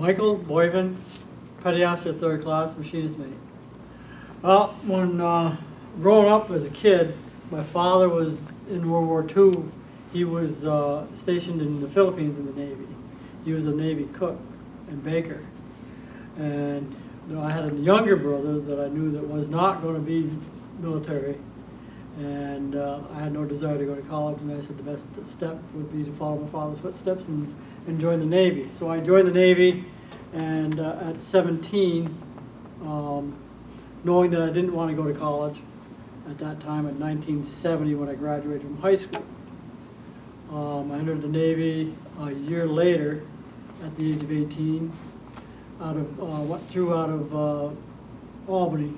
Michael Boivin, petty officer, 3rd class, machinist mate. Well, when growing up as a kid, my father was in World War II. He was stationed in the Philippines in the Navy. He was a Navy cook and baker. And I had a younger brother that I knew that was not going to be military. And I had no desire to go to college, and I said the best step would be to follow my father's footsteps and join the Navy. So I joined the Navy, and at 17, knowing that I didn't want to go to college at that time, in 1970 when I graduated from high school. I entered the Navy a year later at the age of 18, went out of Albany,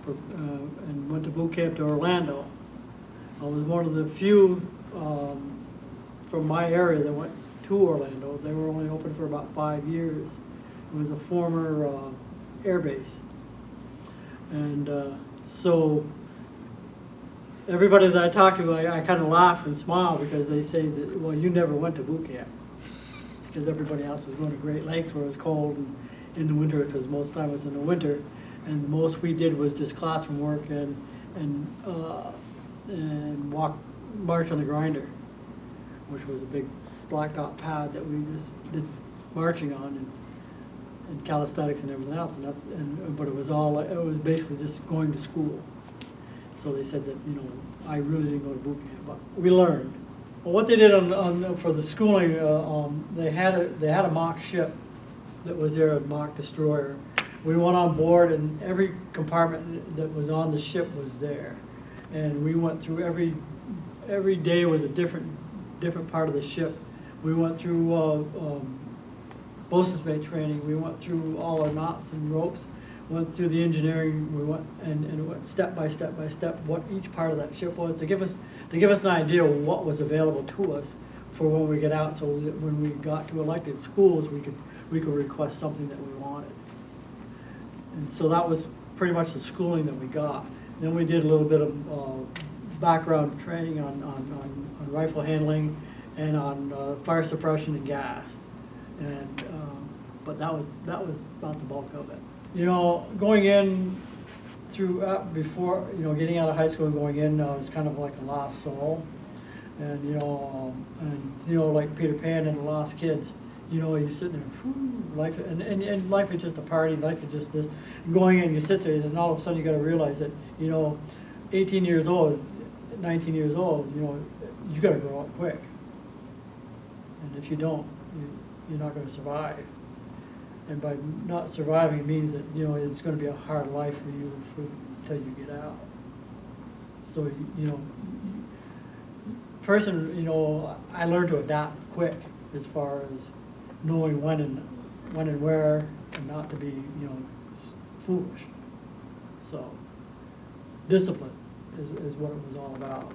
and went to boot camp to Orlando. I was one of the few from my area that went to Orlando. They were only open for about 5 years. It was a former air base. And so everybody that I talked to, I kind of laugh and smile because they say that, well, you never went to boot camp. Because everybody else was going to Great Lakes where it was cold and in the winter, because most of the time it was in the winter. And the most we did was just classroom work and march on the grinder, which was a big blacktop pad that we just did marching on, and calisthenics and everything else. But it was basically just going to school. So they said that I really didn't go to boot camp, but we learned. Well, what they did for the schooling, they had a mock ship that was there, a mock destroyer. We went on board, and every compartment that was on the ship was there, and we went through every day was a different part of the ship. We went through bosun's mate training. We went through all our knots and ropes. Went through the engineering. We went and it went step by step by step what each part of that ship was to give us an idea of what was available to us for when we get out. So that when we got to elected schools, we could request something that we wanted. And so that was pretty much the schooling that we got. Then we did a little bit of background training on rifle handling and on fire suppression and gas. And but that was about the bulk of it. Going in before getting out of high school and going in, I was kind of like a lost soul, and like Peter Pan and the Lost Kids. You're sitting there, life, and life is just a party, life is just this. And going in, you sit there, and then all of a sudden you got to realize that, 18 years old, 19 years old, you got to grow up quick. And if you don't, you're not going to survive. And by not surviving, it means that, it's going to be a hard life for you until you get out. So, I learned to adapt quick as far as knowing when and where, and not to be, foolish. So, discipline is what it was all about.